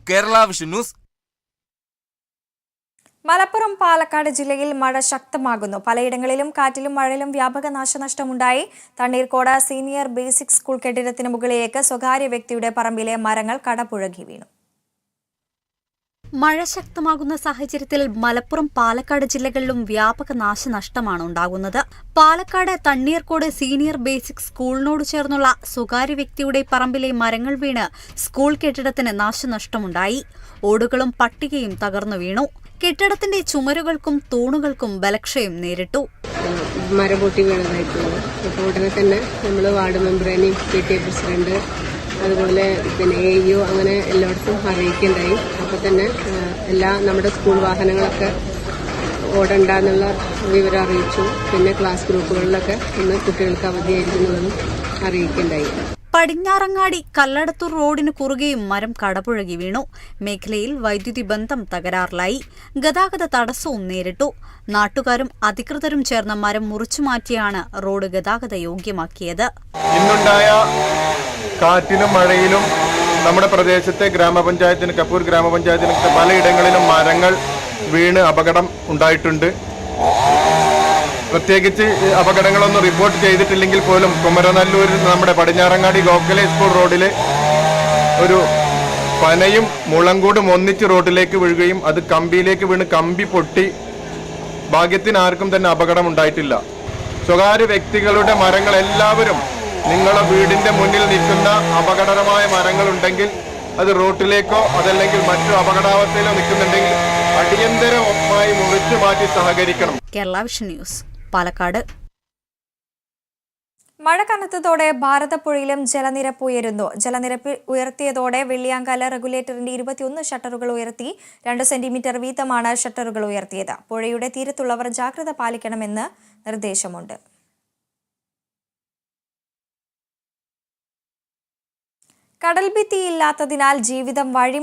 Kerala vision news. Malappuram Palakkad ജില്ലയിൽ മഴ ശക്തമാകുന്നു. പലയിടങ്ങളിലും കാറ്റിലും മഴയിലും വ്യാപക നാശനഷ്ടമുണ്ടായി. തണ്ണീർക്കോട് സീനിയർ ബേസിക് സ്കൂൾ കെട്ടിടത്തിന് മുകളിലേക്ക് സ്വകാര്യ വ്യക്തിയുടെ പറമ്പിലെ മരങ്ങൾ കടപുഴകി വീണു. മഴ ശക്തമാകുന്ന സാഹചര്യത്തിൽ മലപ്പുറം പാലക്കാട് ജില്ലകളിലും വ്യാപക നാശനഷ്ടമാണ് ഉണ്ടാകുന്നത്. പാലക്കാട് തണ്ണീർക്കോട് സീനിയർ ബേസിക് സ്കൂളിനോട് ചേർന്നുള്ള സ്വകാര്യ വ്യക്തിയുടെ പറമ്പിലെ മരങ്ങൾ വീണ് സ്കൂൾ കെട്ടിടത്തിന് നാശനഷ്ടമുണ്ടായി. ഓടുകളും പട്ടികയും തകർന്നു വീണു. കെട്ടിടത്തിന്റെ ചുമരുകൾക്കും തൂണുകൾക്കും ബലക്ഷയം നേരിട്ടു. മരം പൊട്ടി വീണതായിട്ടുള്ളത്. അപ്പോൾ ഉടനെ തന്നെ നമ്മൾ വാർഡ് മെമ്പറിനെയും PTA പ്രസിഡന്റ് അതുപോലെ AEO അങ്ങനെ എല്ലായിടത്തും അറിയിക്കുകയുണ്ടായി. അപ്പോൾ തന്നെ നമ്മുടെ സ്കൂൾ വാഹനങ്ങളൊക്കെ ഓടണ്ടെന്നുള്ള വിവരം അറിയിച്ചു. പിന്നെ ക്ലാസ് ഗ്രൂപ്പുകളിലൊക്കെ ഇന്ന് കുട്ടികൾക്ക് അവധിയായിരിക്കുന്നതും അറിയിക്കുകയുണ്ടായി. പടിഞ്ഞാറങ്ങാടി കല്ലടത്തൂർ റോഡിന് കുറുകെയും മരം കടപുഴകി വീണു. മേഖലയിൽ വൈദ്യുതി ബന്ധം തകരാറിലായി. ഗതാഗത തടസ്സവും നേരിട്ടു. നാട്ടുകാരും അധികൃതരും ചേർന്ന് മരം മുറിച്ചുമാറ്റിയാണ് റോഡ് ഗതാഗത യോഗ്യമാക്കിയത്. ഇന്നുണ്ടായ കാറ്റിലും മഴയിലും നമ്മുടെ പ്രദേശത്തെ ഗ്രാമപഞ്ചായത്തിന് കപ്പൂർ ഗ്രാമപഞ്ചായത്തിന് പലയിടങ്ങളിലും മരങ്ങൾ വീണ് അപകടം ഉണ്ടായിട്ടുണ്ട്. പ്രത്യേകിച്ച് അപകടങ്ങളൊന്നും റിപ്പോർട്ട് ചെയ്തിട്ടില്ലെങ്കിൽ പോലും കുമരനല്ലൂരിൽ നമ്മുടെ പടിഞ്ഞാറങ്ങാടി ഗോഖലെ സ്കൂൾ റോഡിൽ ഒരു പനയും മുളങ്കൂടും ഒന്നിച്ച് റോഡിലേക്ക് വീഴുകയും അത് കമ്പിയിലേക്ക് വീണ് കമ്പി പൊട്ടി ഭാഗ്യത്തിന് ആർക്കും തന്നെ അപകടം ഉണ്ടായിട്ടില്ല. സ്വകാര്യ വ്യക്തികളുടെ മരങ്ങൾ എല്ലാവരും നിങ്ങളുടെ വീടിന്റെ മുന്നിൽ നിൽക്കുന്ന അപകടകരമായ മരങ്ങളുണ്ടെങ്കിൽ അത് റോട്ടിലേക്കോ അതല്ലെങ്കിൽ മറ്റു അപകടാവസ്ഥയിലോ നിൽക്കുന്നുണ്ടെങ്കിൽ അടിയന്തരമായി മുറിച്ചു മാറ്റി സഹകരിക്കണം. Kerala vision news, Palakkad. മഴ കനത്തതോടെ ഭാരതപ്പുഴയിലും ജലനിരപ്പ് ഉയരുന്നു. ജലനിരപ്പ് ഉയർത്തിയതോടെ വെള്ളിയാങ്കല്ല് റെഗുലേറ്ററിന്റെ 21 ഷട്ടറുകൾ ഉയർത്തി. 2 സെന്റിമീറ്റർ വീതമാണ് ഷട്ടറുകൾ ഉയർത്തിയത്. പുഴയുടെ തീരത്തുള്ളവർ ജാഗ്രത പാലിക്കണമെന്ന് നിർദ്ദേശമുണ്ട്. കടൽഭിത്തിയില്ലാത്തതിനാൽ ജീവിതം വഴി